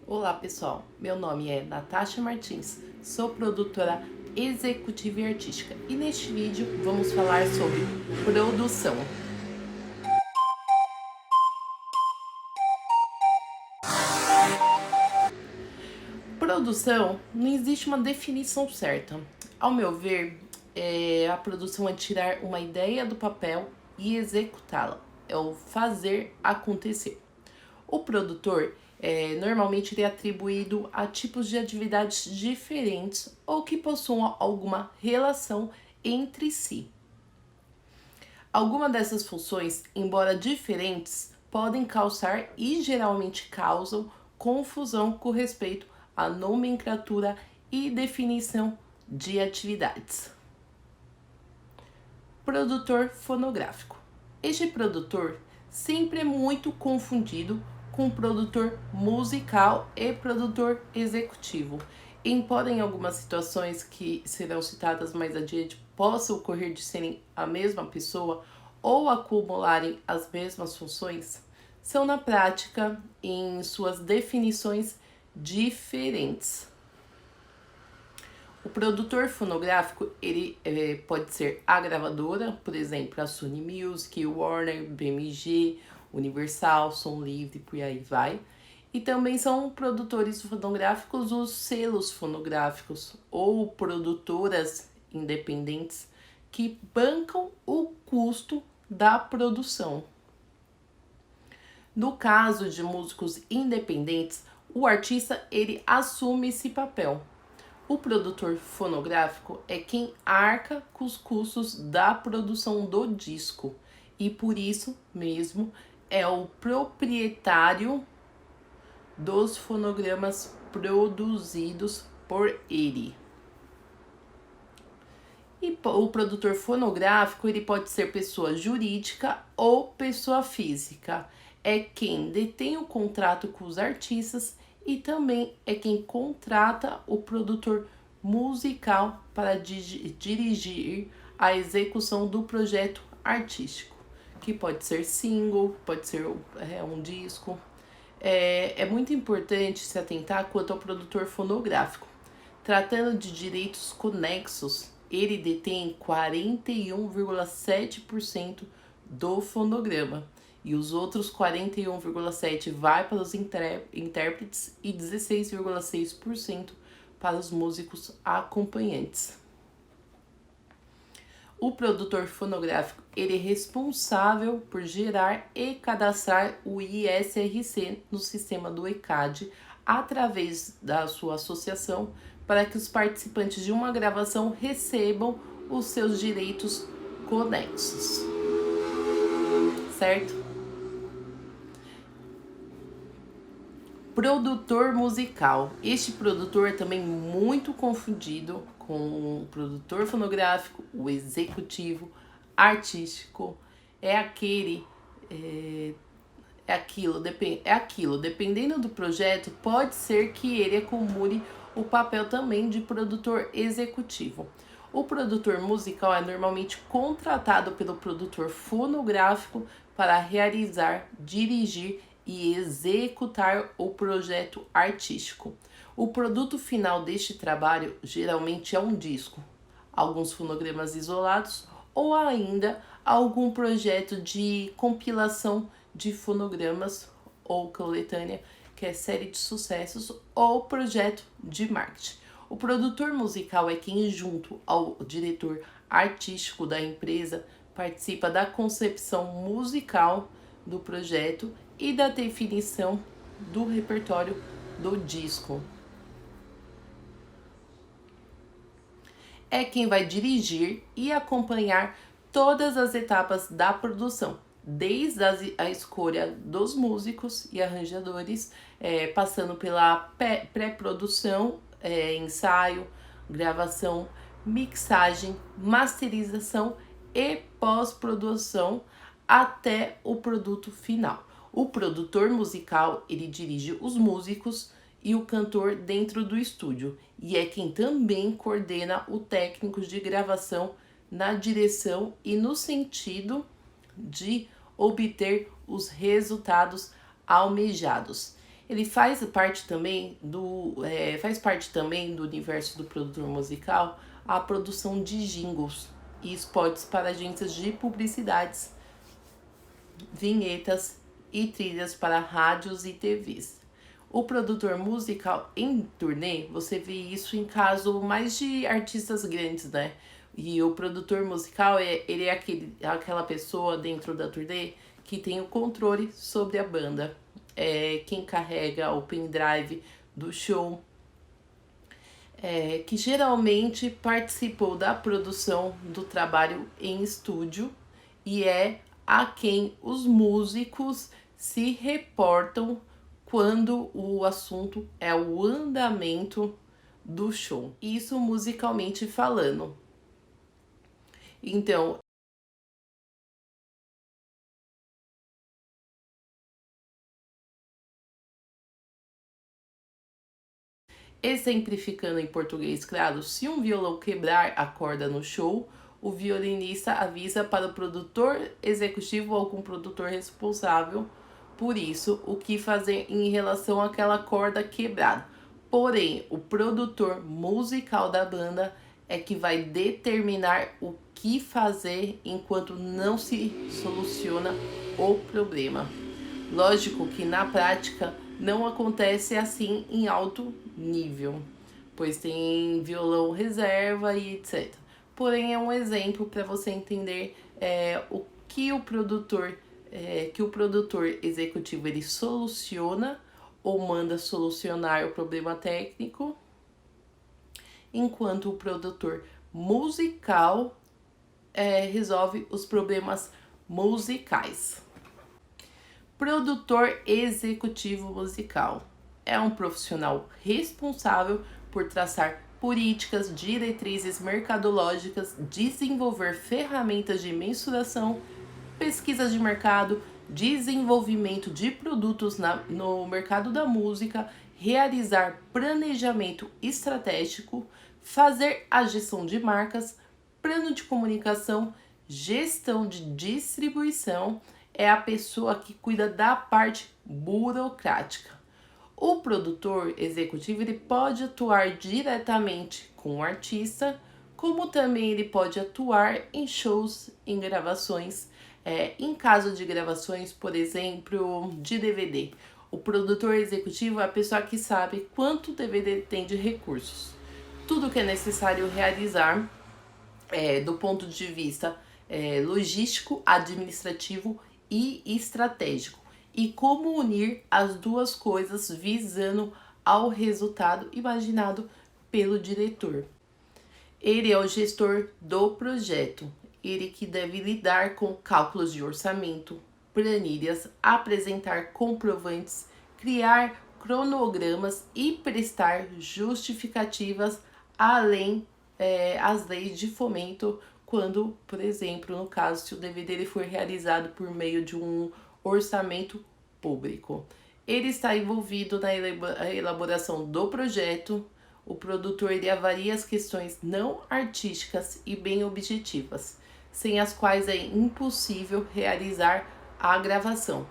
Olá pessoal, meu nome é Natasha Martins, sou produtora executiva e artística e neste vídeo vamos falar sobre produção. Produção, não existe uma definição certa. Ao meu ver, a produção é tirar uma ideia do papel e executá-la, é o fazer acontecer. O produtor normalmente ele é atribuído a tipos de atividades diferentes ou que possuam alguma relação entre si. Algumas dessas funções, embora diferentes, podem causar e geralmente causam confusão com respeito à nomenclatura e definição de atividades. Produtor fonográfico. Este produtor sempre é muito confundido com produtor musical e produtor executivo. Embora em algumas situações que serão citadas mais adiante possa ocorrer de serem a mesma pessoa ou acumularem as mesmas funções, são na prática em suas definições diferentes. O produtor fonográfico ele pode ser a gravadora, por exemplo, a Sony Music, Warner, BMG, Universal, Som Livre, por aí vai. E também são produtores fonográficos os selos fonográficos ou produtoras independentes que bancam o custo da produção. No caso de músicos independentes, o artista ele assume esse papel. O produtor fonográfico é quem arca com os custos da produção do disco e por isso mesmo é o proprietário dos fonogramas produzidos por ele. E o produtor fonográfico ele pode ser pessoa jurídica ou pessoa física. É quem detém o contrato com os artistas e também é quem contrata o produtor musical para dirigir a execução do projeto artístico, que pode ser single, pode ser um disco. É muito importante se atentar quanto ao produtor fonográfico. Tratando de direitos conexos, ele detém 41,7% do fonograma e os outros 41,7% vai para os intérpretes e 16,6% para os músicos acompanhantes. O produtor fonográfico ele é responsável por gerar e cadastrar o ISRC no sistema do ECAD através da sua associação para que os participantes de uma gravação recebam os seus direitos conexos. Certo? Produtor musical. Este produtor é também muito confundido com o produtor fonográfico, o executivo, artístico. É aquilo, dependendo do projeto, pode ser que ele acumule o papel também de produtor executivo. O produtor musical é normalmente contratado pelo produtor fonográfico para realizar, dirigir e executar o projeto artístico. O produto final deste trabalho geralmente é um disco, alguns fonogramas isolados ou ainda algum projeto de compilação de fonogramas ou coletânea, que é série de sucessos ou projeto de marketing. O produtor musical é quem, junto ao diretor artístico da empresa, participa da concepção musical do projeto e da definição do repertório do disco. É quem vai dirigir e acompanhar todas as etapas da produção, desde a escolha dos músicos e arranjadores, passando pela pré-produção, ensaio, gravação, mixagem, masterização e pós-produção até o produto final. O produtor musical, ele dirige os músicos e o cantor dentro do estúdio e é quem também coordena o técnico de gravação na direção e no sentido de obter os resultados almejados. Ele faz parte também do universo do produtor musical a produção de jingles e spots para agências de publicidades, vinhetas e trilhas para rádios e TVs. O produtor musical em turnê, você vê isso em caso mais de artistas grandes, né? E o produtor musical, ele é aquela pessoa dentro da turnê que tem o controle sobre a banda. É quem carrega o pendrive do show, que geralmente participou da produção do trabalho em estúdio e é a quem os músicos se reportam quando o assunto é o andamento do show. Isso musicalmente falando. Então, exemplificando em português claro, se um violão quebrar a corda no show, o violinista avisa para o produtor executivo ou algum produtor responsável por isso o que fazer em relação àquela corda quebrada. Porém, o produtor musical da banda é que vai determinar o que fazer enquanto não se soluciona o problema. Lógico que na prática não acontece assim em alto nível, pois tem violão reserva e etc. Porém, é um exemplo para você entender o que o produtor executivo ele soluciona ou manda solucionar o problema técnico, enquanto o produtor musical resolve os problemas musicais. Produtor executivo musical é um profissional responsável por traçar políticas, diretrizes mercadológicas, desenvolver ferramentas de mensuração, pesquisas de mercado, desenvolvimento de produtos no mercado da música, realizar planejamento estratégico, fazer a gestão de marcas, plano de comunicação, gestão de distribuição. É a pessoa que cuida da parte burocrática. O produtor executivo ele pode atuar diretamente com o artista, como também ele pode atuar em shows, em gravações, em caso de gravações, por exemplo, de DVD. O produtor executivo é a pessoa que sabe quanto DVD tem de recursos. Tudo que é necessário realizar do ponto de vista logístico, administrativo e estratégico, e como unir as duas coisas visando ao resultado imaginado pelo diretor. Ele é o gestor do projeto, ele que deve lidar com cálculos de orçamento, planilhas, apresentar comprovantes, criar cronogramas e prestar justificativas, além as leis de fomento, quando, por exemplo, no caso, se o DVD ele for realizado por meio de um orçamento público. Ele está envolvido na elaboração do projeto. O produtor ele avalia as questões não artísticas e bem objetivas, sem as quais é impossível realizar a gravação.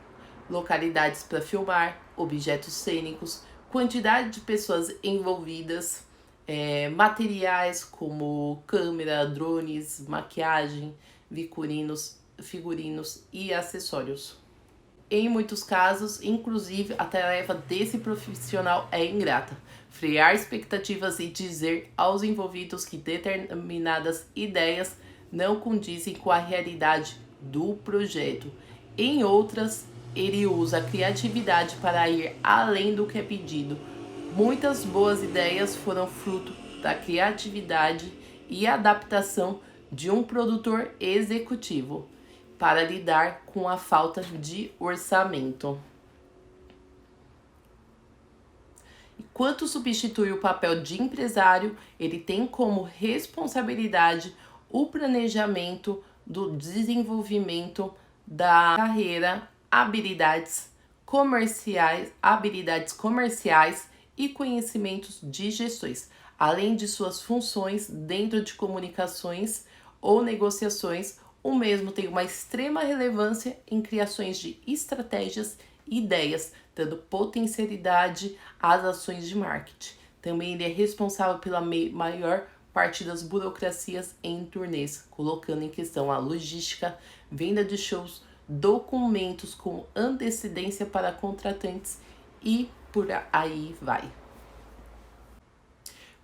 Localidades para filmar, objetos cênicos, quantidade de pessoas envolvidas, materiais como câmera, drones, maquiagem, figurinos e acessórios. Em muitos casos, inclusive, a tarefa desse profissional é ingrata. Frear expectativas e dizer aos envolvidos que determinadas ideias não condizem com a realidade do projeto. Em outras, ele usa a criatividade para ir além do que é pedido. Muitas boas ideias foram fruto da criatividade e adaptação de um produtor executivo para lidar com a falta de orçamento. Enquanto substitui o papel de empresário, ele tem como responsabilidade o planejamento do desenvolvimento da carreira, habilidades comerciais e conhecimentos de gestões, além de suas funções dentro de comunicações ou negociações. O mesmo tem uma extrema relevância em criações de estratégias e ideias, dando potencialidade às ações de marketing. Também ele é responsável pela maior parte das burocracias em turnês, colocando em questão a logística, venda de shows, documentos com antecedência para contratantes e por aí vai.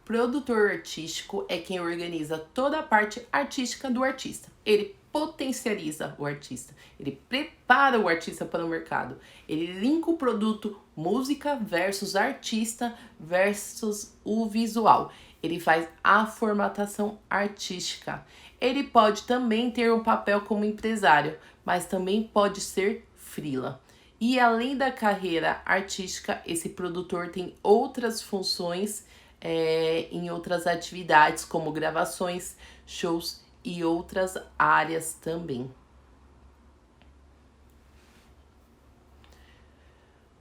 Produtor artístico é quem organiza toda a parte artística do artista. Ele potencializa o artista, ele prepara o artista para o mercado, ele linka o produto música versus artista versus o visual. Ele faz a formatação artística. Ele pode também ter um papel como empresário, mas também pode ser freela. E além da carreira artística, esse produtor tem outras funções em outras atividades, como gravações, shows e outras áreas também.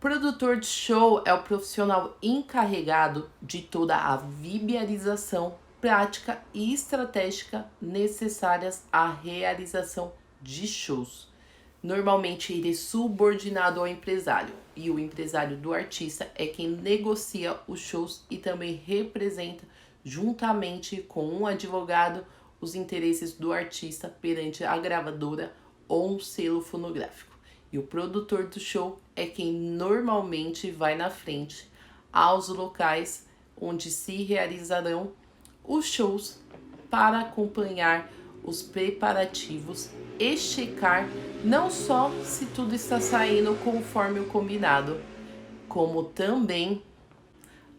Produtor de show é o profissional encarregado de toda a viabilização, prática e estratégica necessárias à realização de shows. Normalmente ele é subordinado ao empresário, e o empresário do artista é quem negocia os shows e também representa, juntamente com um advogado, os interesses do artista perante a gravadora ou um selo fonográfico. E o produtor do show é quem normalmente vai na frente aos locais onde se realizarão os shows para acompanhar os preparativos e checar não só se tudo está saindo conforme o combinado, como também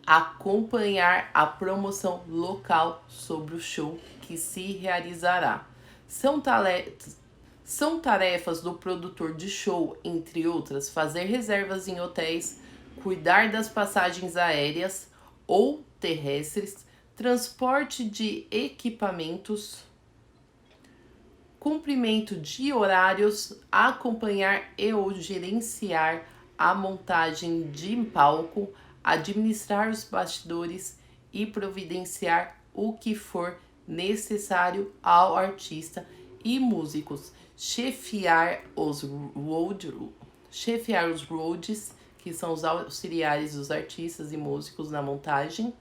acompanhar a promoção local sobre o show que se realizará. São tarefas do produtor de show, entre outras, fazer reservas em hotéis, cuidar das passagens aéreas ou terrestres, transporte de equipamentos, cumprimento de horários, acompanhar e ou gerenciar a montagem de palco, administrar os bastidores e providenciar o que for necessário ao artista e músicos, chefiar os roads, que são os auxiliares dos artistas e músicos na montagem,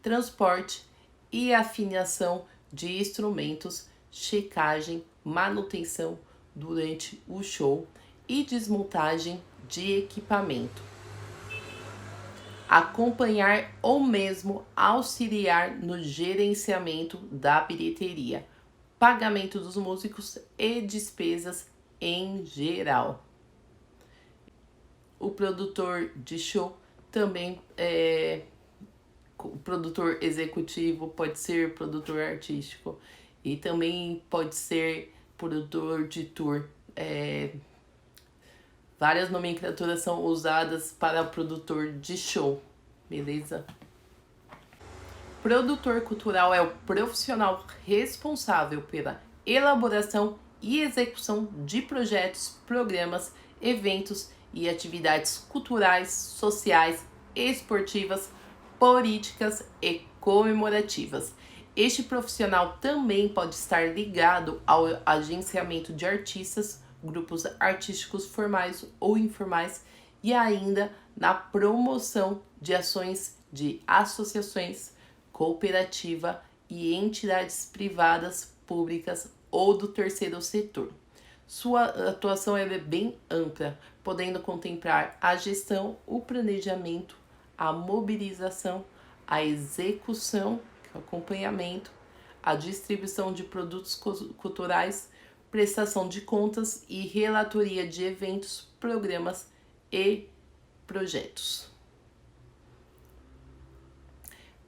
transporte e afinação de instrumentos, checagem, manutenção durante o show e desmontagem de equipamento. Acompanhar ou mesmo auxiliar no gerenciamento da bilheteria, pagamento dos músicos e despesas em geral. O produtor de show também o produtor executivo, pode ser produtor artístico e também pode ser produtor de tour. Várias nomenclaturas são usadas para o produtor de show, beleza? Produtor cultural é o profissional responsável pela elaboração e execução de projetos, programas, eventos e atividades culturais, sociais, esportivas, políticas e comemorativas. Este profissional também pode estar ligado ao agenciamento de artistas, grupos artísticos formais ou informais e ainda na promoção de ações de associações, cooperativa e entidades privadas, públicas ou do terceiro setor. Sua atuação é bem ampla, podendo contemplar a gestão, o planejamento, a mobilização, a execução, o acompanhamento, a distribuição de produtos culturais, prestação de contas e relatoria de eventos, programas e projetos.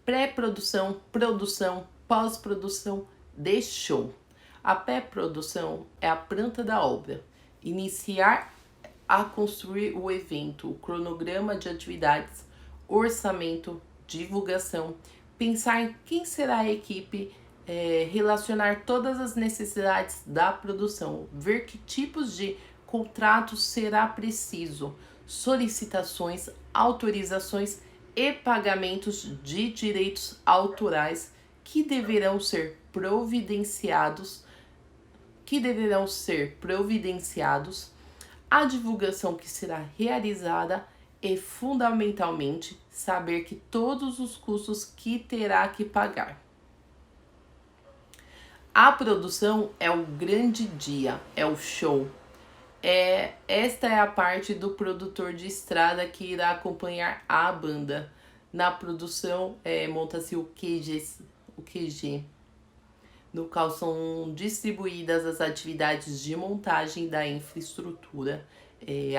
Pré-produção, produção, pós-produção de show. A pré-produção é a planta da obra. Iniciar a construir o evento, o cronograma de atividades, orçamento, divulgação, pensar em quem será a equipe, relacionar todas as necessidades da produção, ver que tipos de contratos será preciso, solicitações, autorizações e pagamentos de direitos autorais que deverão ser providenciados, A divulgação que será realizada é fundamentalmente saber que todos os custos que terá que pagar. A produção é o grande dia, é o show. Esta é a parte do produtor de estrada que irá acompanhar a banda. Na produção, monta-se o QG, no qual são distribuídas as atividades de montagem da infraestrutura.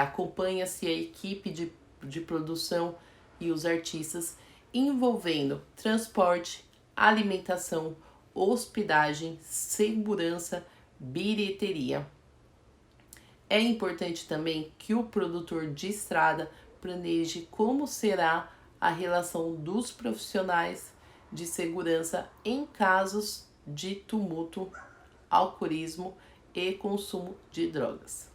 Acompanha-se a equipe de produção e os artistas, envolvendo transporte, alimentação, hospedagem, segurança, bilheteria. É importante também que o produtor de estrada planeje como será a relação dos profissionais de segurança em casos de tumulto, alcoolismo e consumo de drogas.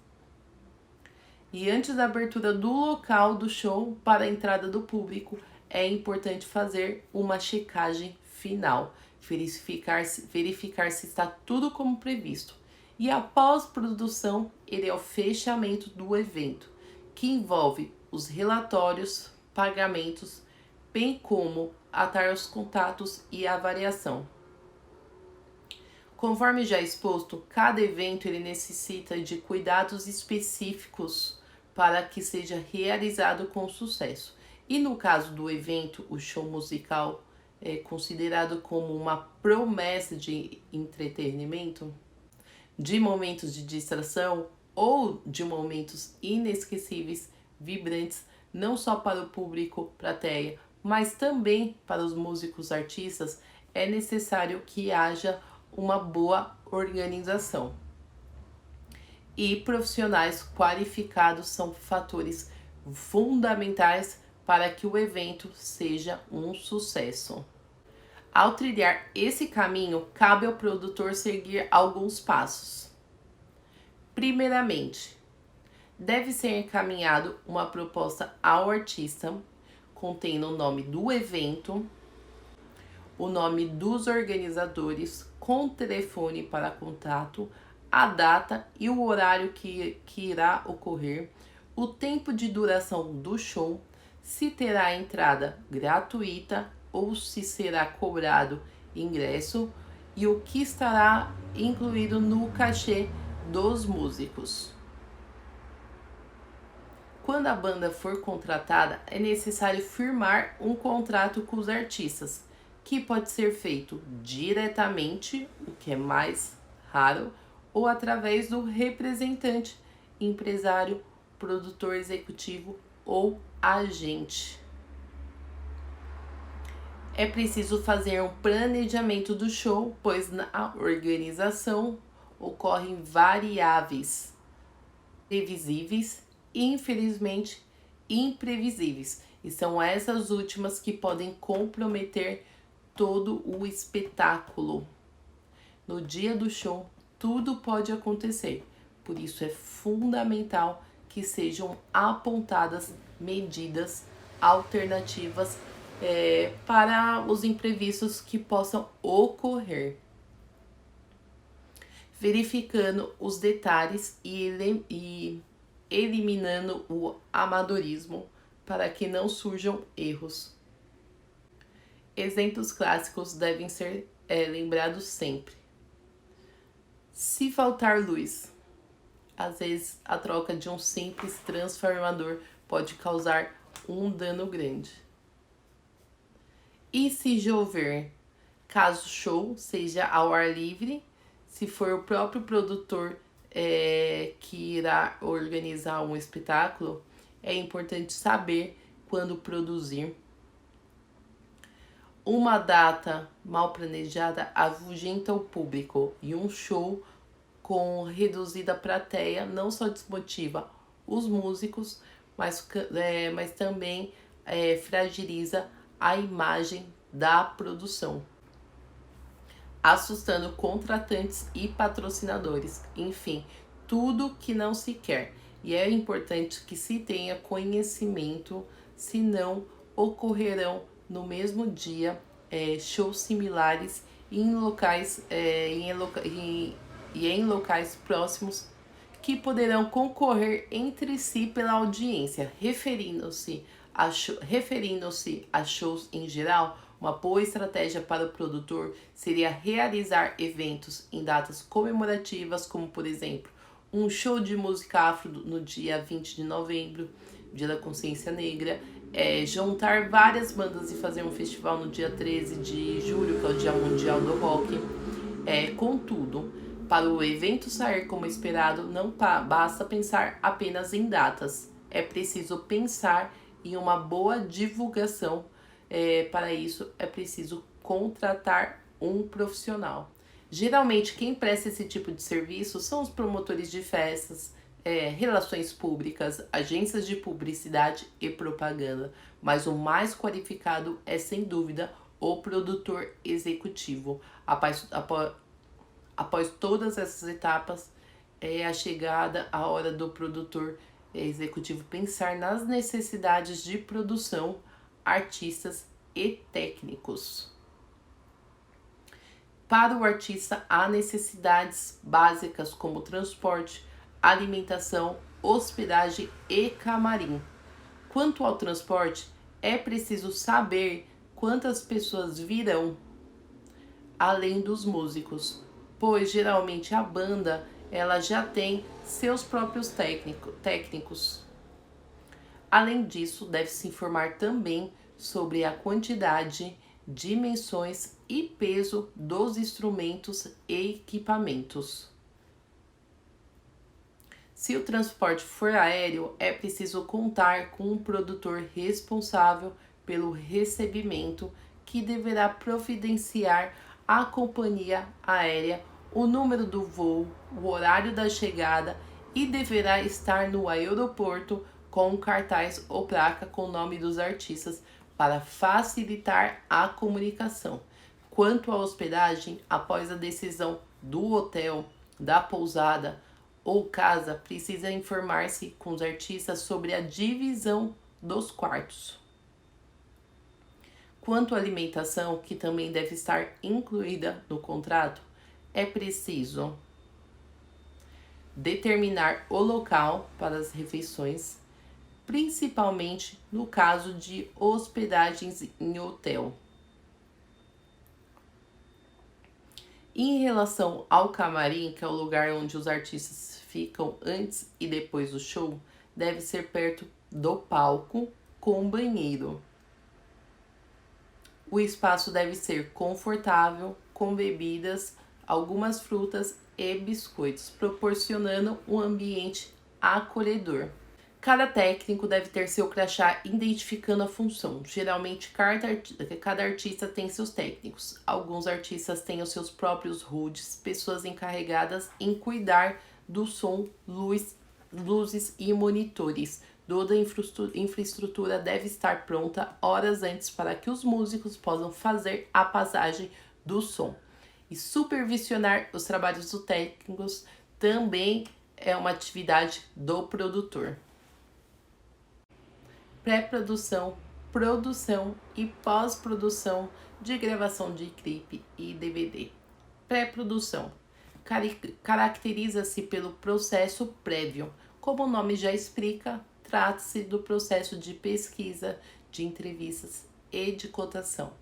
E antes da abertura do local do show para a entrada do público, é importante fazer uma checagem final, verificar se está tudo como previsto. E após produção, ele é o fechamento do evento, que envolve os relatórios, pagamentos, bem como atar os contatos e a avaliação. Conforme já exposto, cada evento ele necessita de cuidados específicos para que seja realizado com sucesso. E no caso do evento, o show musical é considerado como uma promessa de entretenimento, de momentos de distração ou de momentos inesquecíveis, vibrantes, não só para o público, plateia, mas também para os músicos artistas, é necessário que haja uma boa organização. E profissionais qualificados são fatores fundamentais para que o evento seja um sucesso. Ao trilhar esse caminho, cabe ao produtor seguir alguns passos. Primeiramente, deve ser encaminhado uma proposta ao artista, contendo o nome do evento, o nome dos organizadores, com telefone para contato, a data e o horário que irá ocorrer, o tempo de duração do show, se terá entrada gratuita ou se será cobrado ingresso e o que estará incluído no cachê dos músicos. Quando a banda for contratada, é necessário firmar um contrato com os artistas, que pode ser feito diretamente, o que é mais raro, ou através do representante, empresário, produtor executivo ou agente. É preciso fazer um planejamento do show, pois na organização ocorrem variáveis previsíveis e, infelizmente, imprevisíveis. E são essas últimas que podem comprometer todo o espetáculo. No dia do show, tudo pode acontecer. Por isso é fundamental que sejam apontadas medidas alternativas para os imprevistos que possam ocorrer, verificando os detalhes e eliminando o amadorismo para que não surjam erros. Exemplos clássicos devem ser lembrados sempre. Se faltar luz, às vezes a troca de um simples transformador pode causar um dano grande. E se chover, caso o show seja ao ar livre, se for o próprio produtor que irá organizar um espetáculo, é importante saber quando produzir. Uma data mal planejada afugenta o público e um show com reduzida plateia não só desmotiva os músicos, mas também fragiliza a imagem da produção, assustando contratantes e patrocinadores, enfim, tudo que não se quer. E é importante que se tenha conhecimento, senão ocorrerão no mesmo dia shows similares em locais próximos que poderão concorrer entre si pela audiência, referindo-se a shows em geral. Uma boa estratégia para o produtor seria realizar eventos em datas comemorativas, como por exemplo, um show de música afro no dia 20 de novembro, Dia da Consciência Negra, juntar várias bandas e fazer um festival no dia 13 de julho, que é o Dia Mundial do Rock. Contudo, para o evento sair como esperado, não basta pensar apenas em datas. É preciso pensar em uma boa divulgação. Para isso, é preciso contratar um profissional. Geralmente, quem presta esse tipo de serviço são os promotores de festas, relações públicas, agências de publicidade e propaganda. Mas o mais qualificado é, sem dúvida, o produtor executivo. Após todas essas etapas, é a chegada a hora do produtor executivo pensar nas necessidades de produção, artistas e técnicos. Para o artista, há necessidades básicas como transporte, alimentação, hospedagem e camarim. Quanto ao transporte, é preciso saber quantas pessoas virão, além dos músicos, pois geralmente a banda ela já tem seus próprios técnicos. Além disso, deve-se informar também sobre a quantidade, dimensões e peso dos instrumentos e equipamentos. Se o transporte for aéreo, é preciso contar com um produtor responsável pelo recebimento, que deverá providenciar à companhia aérea o número do voo, o horário da chegada e deverá estar no aeroporto com um cartaz ou placa com o nome dos artistas para facilitar a comunicação. Quanto à hospedagem, após a decisão do hotel, da pousada ou casa, precisa informar-se com os artistas sobre a divisão dos quartos. Quanto à alimentação, que também deve estar incluída no contrato, é preciso determinar o local para as refeições, principalmente no caso de hospedagens em hotel. Em relação ao camarim, que é o lugar onde os artistas ficam antes e depois do show, deve ser perto do palco com banheiro. O espaço deve ser confortável, com bebidas, algumas frutas e biscoitos, proporcionando um ambiente acolhedor. Cada técnico deve ter seu crachá identificando a função. Geralmente, cada artista tem seus técnicos. Alguns artistas têm os seus próprios hoods, pessoas encarregadas em cuidar do som, luzes e monitores. Toda a infraestrutura deve estar pronta horas antes para que os músicos possam fazer a passagem do som. E supervisionar os trabalhos dos técnicos também é uma atividade do produtor. Pré-produção, produção e pós-produção de gravação de clipe e DVD. Pré-produção caracteriza-se pelo processo prévio. Como o nome já explica, trata-se do processo de pesquisa, de entrevistas e de cotação.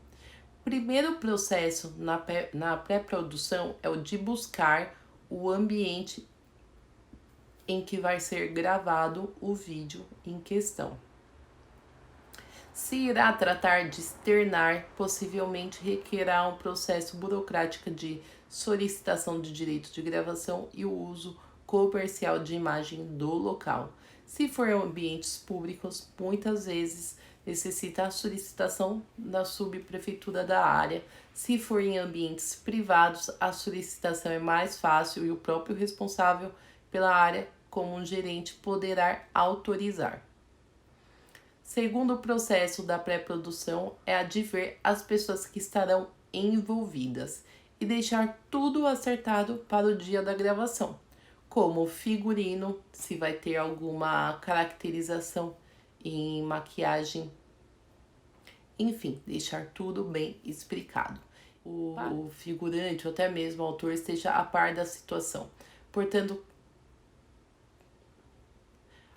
O primeiro processo na pré-produção é o de buscar o ambiente em que vai ser gravado o vídeo em questão. Se irá tratar de externar, possivelmente requererá um processo burocrático de solicitação de direito de gravação e o uso comercial de imagem do local. Se for em ambientes públicos, muitas vezes necessita a solicitação da subprefeitura da área. Se for em ambientes privados, a solicitação é mais fácil e o próprio responsável pela área, como um gerente, poderá autorizar. Segundo processo da pré-produção é a de ver as pessoas que estarão envolvidas e deixar tudo acertado para o dia da gravação, como figurino, se vai ter alguma caracterização em maquiagem, enfim, deixar tudo bem explicado. O figurante ou até mesmo o autor esteja a par da situação. Portanto,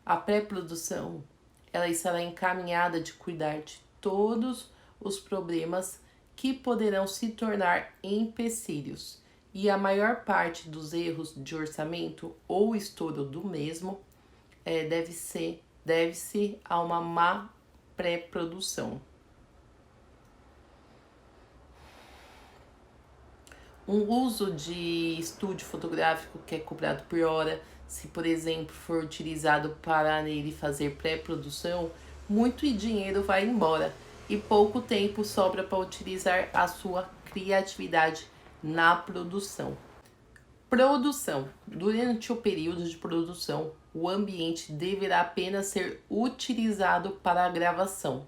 A pré-produção, ela estará encaminhada de cuidar de todos os problemas que poderão se tornar empecilhos, e a maior parte dos erros de orçamento ou estouro do mesmo deve-se a uma má pré-produção. Um uso de estúdio fotográfico que é cobrado por hora, se por exemplo for utilizado para nele fazer pré-produção, muito dinheiro vai embora e pouco tempo sobra para utilizar a sua criatividade na produção. Produção. Durante o período de produção, o ambiente deverá apenas ser utilizado para a gravação,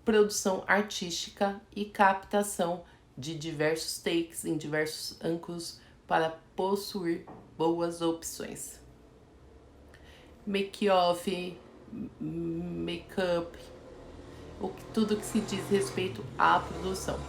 produção artística e captação de diversos takes em diversos ângulos para possuir boas opções. Make-off, make-up, tudo que se diz respeito à produção.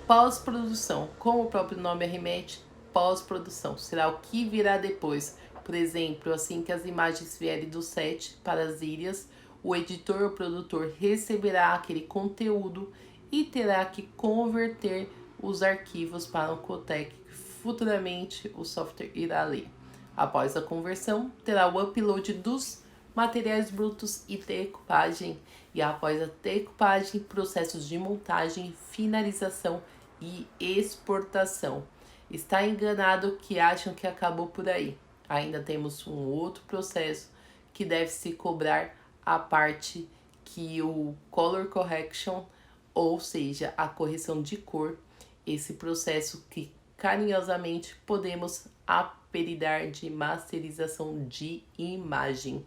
Pós-produção, como o próprio nome arremete, pós-produção será o que virá depois. Por exemplo, assim que as imagens vierem do set para as ilhas, o editor ou produtor receberá aquele conteúdo e terá que converter os arquivos para um codec que futuramente o software irá ler. Após a conversão, terá o upload dos materiais brutos e decupagem. E após a decupagem, processos de montagem, finalização e exportação. Está enganado que acham que acabou por aí. Ainda temos um outro processo que deve se cobrar a parte que o color correction, ou seja, a correção de cor, esse processo que carinhosamente podemos apelidar de masterização de imagem.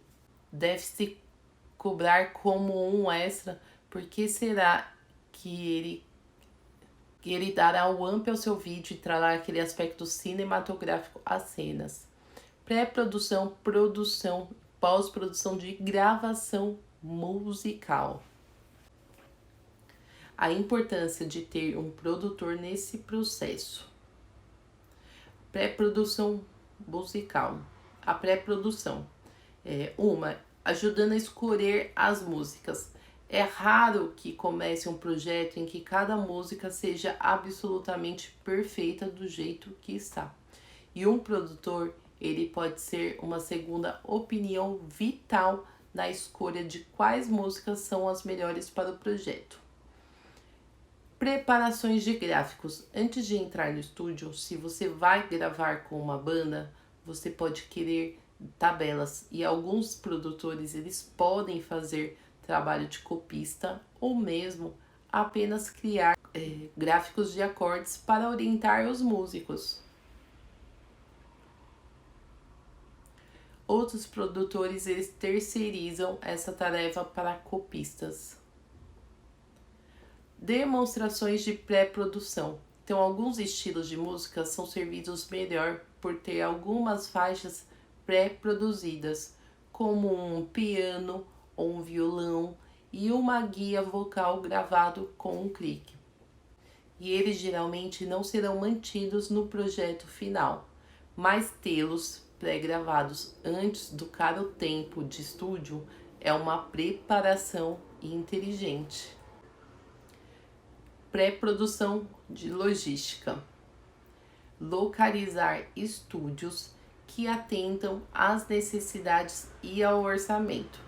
Deve-se cobrar como um extra, porque será que ele dará o amp ao seu vídeo e trará aquele aspecto cinematográfico às cenas. Pré-produção, produção, pós-produção de gravação musical. A importância de ter um produtor nesse processo. Pré-produção musical. A pré-produção ajudando a escolher as músicas. É raro que comece um projeto em que cada música seja absolutamente perfeita do jeito que está. E um produtor, ele pode ser uma segunda opinião vital na escolha de quais músicas são as melhores para o projeto. Preparações de gráficos. Antes de entrar no estúdio, se você vai gravar com uma banda, você pode querer tabelas, e alguns produtores eles podem fazer trabalho de copista ou mesmo apenas criar gráficos de acordes para orientar os músicos. Outros produtores eles terceirizam essa tarefa para copistas. Demonstrações de pré-produção. Então, alguns estilos de música são servidos melhor por ter algumas faixas pré-produzidas, como um piano ou um violão e uma guia vocal gravado com um clique. E eles geralmente não serão mantidos no projeto final, mas tê-los pré-gravados antes do caro tempo de estúdio é uma preparação inteligente. Pré-produção de logística. Localizar estúdios que atendam às necessidades e ao orçamento.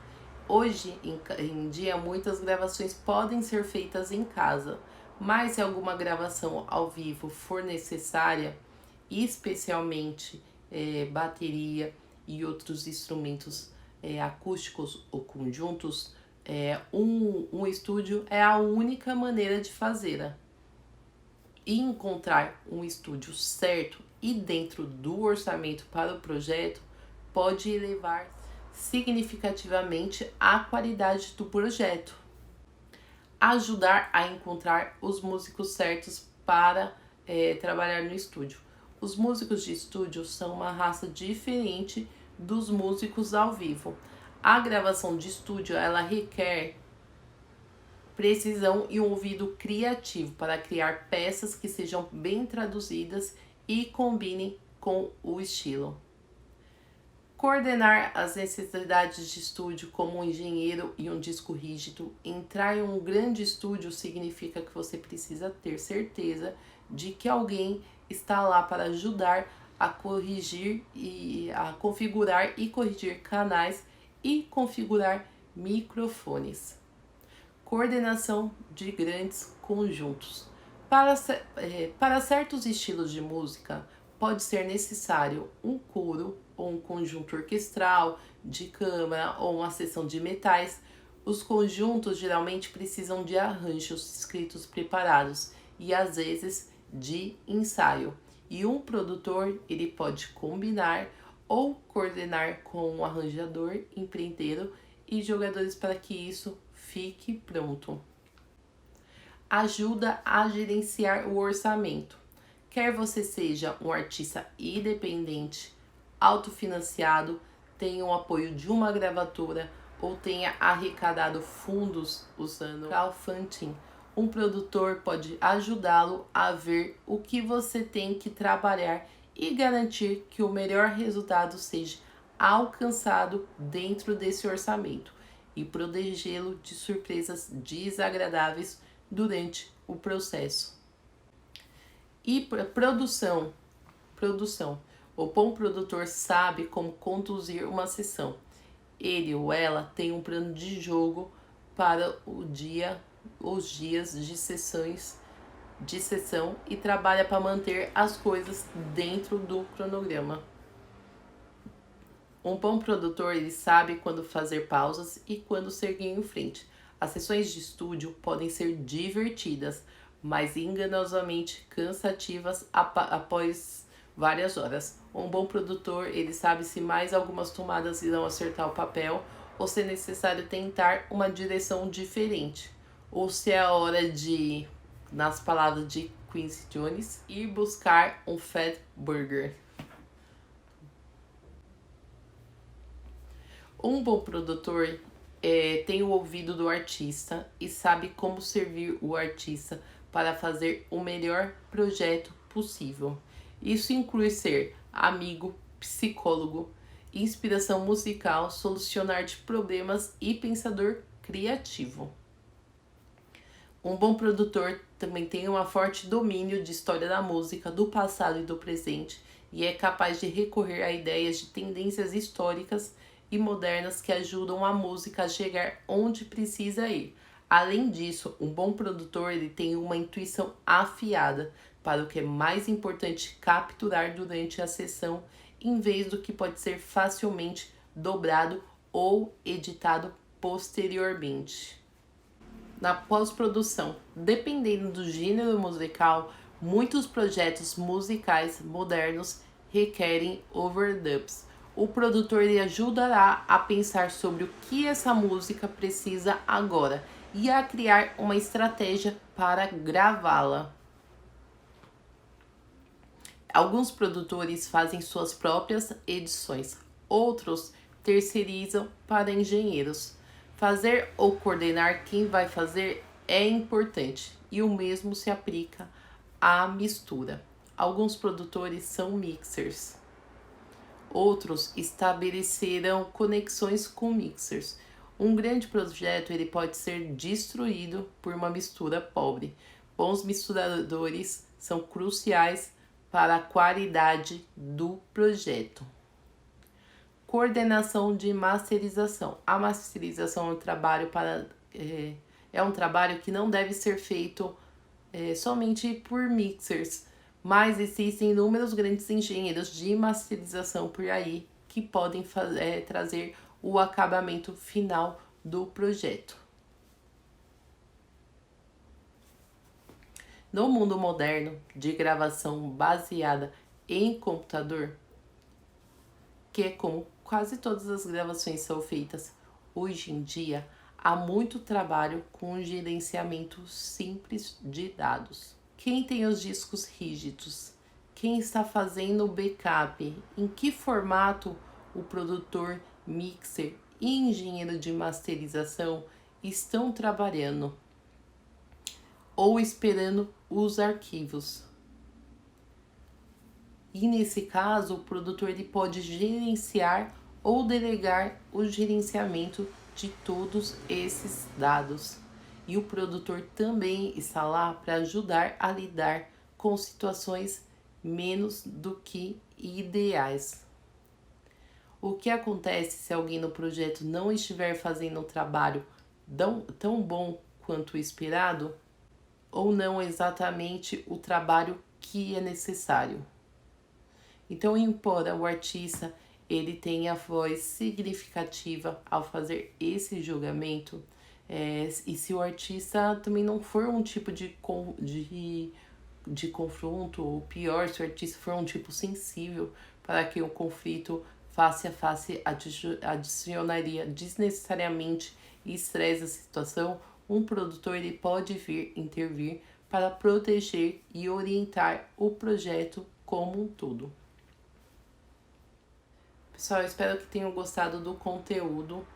Hoje em dia, muitas gravações podem ser feitas em casa, mas se alguma gravação ao vivo for necessária, especialmente bateria e outros instrumentos acústicos ou conjuntos, um estúdio é a única maneira de fazer. E encontrar um estúdio certo e dentro do orçamento para o projeto pode elevar significativamente a qualidade do projeto. Ajudar a encontrar os músicos certos para trabalhar no estúdio. Os músicos de estúdio são uma raça diferente dos músicos ao vivo. A gravação de estúdio ela requer precisão e um ouvido criativo para criar peças que sejam bem traduzidas e combinem com o estilo. Coordenar as necessidades de estúdio como um engenheiro e um disco rígido. Entrar em um grande estúdio significa que você precisa ter certeza de que alguém está lá para ajudar a corrigir e a configurar e corrigir canais e configurar microfones. Coordenação de grandes conjuntos. Para certos estilos de música, pode ser necessário um coro ou um conjunto orquestral, de câmara ou uma seção de metais. Os conjuntos geralmente precisam de arranjos escritos preparados e às vezes de ensaio. E um produtor ele pode combinar ou coordenar com um arranjador, empreiteiro e jogadores para que isso fique pronto. Ajuda a gerenciar o orçamento. Quer você seja um artista independente, autofinanciado, tenha o apoio de uma gravadora ou tenha arrecadado fundos usando crowdfunding, um produtor pode ajudá-lo a ver o que você tem que trabalhar e garantir que o melhor resultado seja alcançado dentro desse orçamento e protegê-lo de surpresas desagradáveis durante o processo. E produção. O bom produtor sabe como conduzir uma sessão. Ele ou ela tem um plano de jogo para os dias de sessão e trabalha para manter as coisas dentro do cronograma. Um bom produtor ele sabe quando fazer pausas e quando seguir em frente. As sessões de estúdio podem ser divertidas, mas enganosamente cansativas após várias horas. Um bom produtor, ele sabe se mais algumas tomadas irão acertar o papel ou se é necessário tentar uma direção diferente. Ou se é a hora de, nas palavras de Quincy Jones, ir buscar um fat burger. Um bom produtor tem o ouvido do artista e sabe como servir o artista para fazer o melhor projeto possível. Isso inclui ser amigo, psicólogo, inspiração musical, solucionar de problemas e pensador criativo. Um bom produtor também tem um forte domínio de história da música, do passado e do presente, e é capaz de recorrer a ideias de tendências históricas e modernas que ajudam a música a chegar onde precisa ir. Além disso, um bom produtor ele tem uma intuição afiada para o que é mais importante capturar durante a sessão, em vez do que pode ser facilmente dobrado ou editado posteriormente. Na pós-produção, dependendo do gênero musical, muitos projetos musicais modernos requerem overdubs. O produtor lhe ajudará a pensar sobre o que essa música precisa agora e a criar uma estratégia para gravá-la. Alguns produtores fazem suas próprias edições, outros terceirizam para engenheiros. Fazer ou coordenar quem vai fazer é importante e o mesmo se aplica à mistura. Alguns produtores são mixers. Outros estabelecerão conexões com mixers. Um grande projeto ele pode ser destruído por uma mistura pobre. Bons misturadores são cruciais para a qualidade do projeto. Coordenação de masterização. A masterização é um trabalho que não deve ser feito somente por mixers, mas existem inúmeros grandes engenheiros de masterização por aí que podem trazer o acabamento final do projeto. No mundo moderno de gravação baseada em computador, que é como quase todas as gravações são feitas hoje em dia, há muito trabalho com gerenciamento simples de dados. Quem tem os discos rígidos? Quem está fazendo o backup? Em que formato o produtor, mixer e engenheiro de masterização estão trabalhando? Ou esperando os arquivos? E nesse caso, o produtor ele pode gerenciar ou delegar o gerenciamento de todos esses dados. E o produtor também está lá para ajudar a lidar com situações menos do que ideais. O que acontece se alguém no projeto não estiver fazendo um trabalho tão bom quanto o esperado, ou não exatamente o trabalho que é necessário? Então, embora o artista ele tenha voz significativa ao fazer esse julgamento, e se o artista também não for um tipo de confronto, ou pior, se o artista for um tipo sensível para que o conflito face a face adicionaria desnecessariamente estresse à situação, um produtor ele pode vir intervir para proteger e orientar o projeto como um todo. Pessoal, espero que tenham gostado do conteúdo.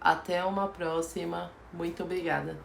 Até uma próxima. Muito obrigada.